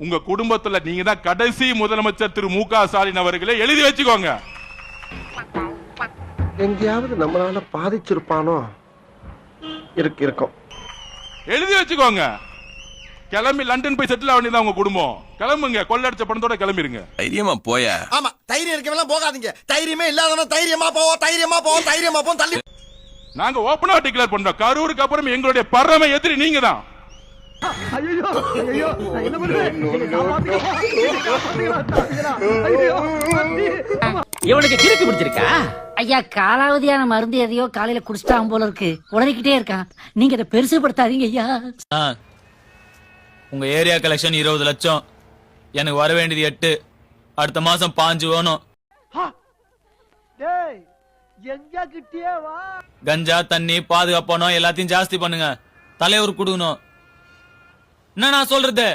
உங்க குடும்பத்துல நீங்க தான் கடைசி முதலமைச்சர் திரு மு.க. ஸ்டாலின் அவர்களை எழுதி வச்சுக்கோங்க. எங்கேயாவது நம்மளால பாதிச்சிருப்பானோ இருக்கும். எழுதி வச்சுக்கோங்க. கிளம்பி லண்டன் போய் செட்டில் ஆக வேண்டியதான் உங்க குடும்பம். கிளம்புங்க, கொள்ளடிச்ச பணத்தோட கிளம்பிருங்க. தைரியமா போய. ஆமா, தைரியம் இருக்கவெல்லாம் போகாதீங்க. தைரியமே இல்லாதவன் தைரியமா போவோம். தள்ளி. நாங்க ஓபனா டிக்ளேர் பண்றோம், கரூருக்கு அப்புறம் எங்களுடைய பரம எதிரி நீங்க தான். இவனுக்கு கிறுக்கு பிடிச்சிருக்கா? ஐயா, காலாவதியான மருந்து எதையோ காலையில குடிச்சிட்டான் போல இருக்கு, உடனே இருக்கான். நீங்க இதை பெருசுபடுத்தாதீங்க ஐயா. உங்க ஏரியா கலெக்ஷன் 20 லட்சம், எனக்கு வர வேண்டியது 8. அடுத்த மாசம் 5 வேணும். கஞ்சா தண்ணி பாதுகாப்பணும், எல்லாத்தையும் ஜாஸ்தி பண்ணுங்க. தலைவர் கொடுக்கணும். என்ன நான் சொல்றது?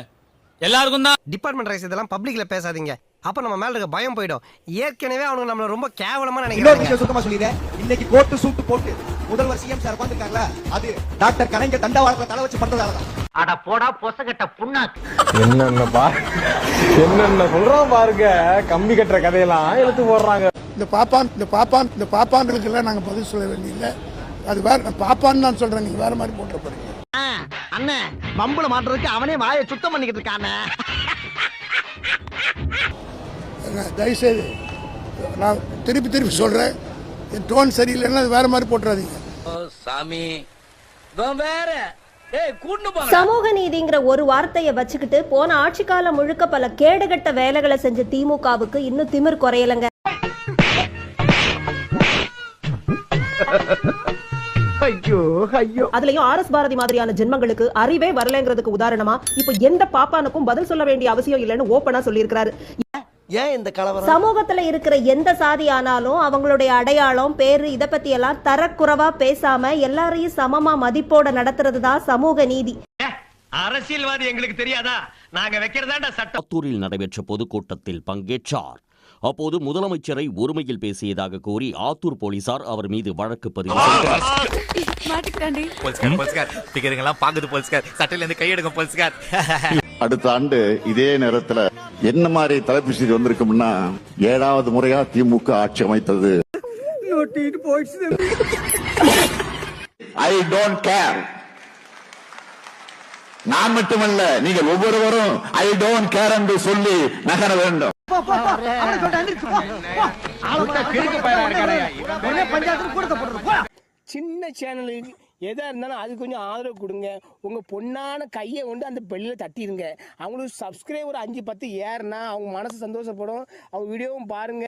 எல்லாருக்கும் தான். டிபார்ட்மெண்ட் ரைஸ் இதெல்லாம் பப்ளிக்ல பேசாதீங்க. அப்ப நம்ம மேல இருக்க பயம் போயிடும். ஏற்கனவே அவனுக்கு நம்மள ரொம்ப கேவலமா நினைக்கிறாங்க. சுத்தமா சொல்லிடுறேன். இன்னைக்கு கோட்டு சூட்டு போட்டு முதல்வர் சிஎம் சார் உட்கார்ந்திருக்காங்கல, அது டாக்டர் கலைஞர் தண்டவாளத்துல தலை வச்சு பண்றதால தான். அட போடா பொசகட்ட புண்ணாக்கு. என்னென்ன சொல்றோம் பாருங்க. கம்பி கட்டுற கதையெல்லாம் எடுத்து போடுறாங்க. இந்த பாப்பான்களுக்கு எல்லாம் நாங்க பதில் சொல்ல வேண்டியதில்லை. அது வேற பாப்பான்னு நான் சொல்றேன், நீங்க வேற மாதிரி போட்டு போறீங்க. அண்ணே, பம்புல மாட்டுறதுக்கு அவனே வாயை சுத்தம் பண்ணிக்கிட்டு இருக்கானே. தயவுசெய்து நான் திருப்பி சொல்றேன், என் டோன் சரியில்லைன்னா அது வேற மாதிரி போட்டுறாதீங்க. சாமி வேற சமூக நீதிங்கிற ஒரு வார்த்தையை வச்சுக்கிட்டு போன ஆட்சி காலம் முழுக்க பல கேடுகட்ட வேலைகளை செஞ்ச திமுகவுக்கு இன்னும் திமிர் குறையலங்க. அதுலயும் ஆர்.எஸ். பாரதி மாதிரியான ஜென்மங்களுக்கு அறிவே வரலங்கிறதுக்கு உதாரணமா இப்ப எந்த பாப்பானுக்கும் பதில் சொல்ல வேண்டிய அவசியம் இல்லைன்னு ஓப்பனா சொல்லியிருக்காரு. சமூகத்துல இருக்கிற எந்த சாதி ஆனாலும் அவங்களுடைய அடையாளம் பேரு இத பத்தி எல்லாம் தரக்குறைவா பேசாம எல்லாரையும் சமமா மதிப்போட நடத்துறதுதான் சமூக நீதி. அரசியல்வாதி எங்களுக்கு தெரியாதா? நாங்க வைக்கிறதாண்டா சட்டம். ஆத்தூரில் நடைபெற்ற பொதுக்கூட்டத்தில் பங்கேற்றார். அப்போது முதலமைச்சரை ஒருமையில் பேசியதாக கூறி ஆத்தூர் போலீசார் அவர் மீது வழக்கு பதிவு செய்தனர். அடுத்த ஆண்டு இதே நேரத்தில் என்ன மாதிரி தலைப்பு செய்தி வந்திருக்கும்னா, 7வது முறையா திமுக ஆட்சி அமைத்தது. I don't care. நான் மட்டுமல்ல, நீங்கள் ஒவ்வொருவரும் ஐ டோன்ட் கேர் என்று சொல்லி நகர வேண்டும். சின்ன சேனலுக்கு எதா இருந்தாலும் அது கொஞ்சம் ஆதரவு கொடுங்க. உங்க பொண்ணான கையை கொண்டு அந்த பெல்லில தட்டிடுங்க. அவங்களுக்கு சப்ஸ்கிரைபர் 5-10 ஏறுனா அவங்க மனசு சந்தோஷப்படும். அவங்க வீடியோவும் பாருங்க.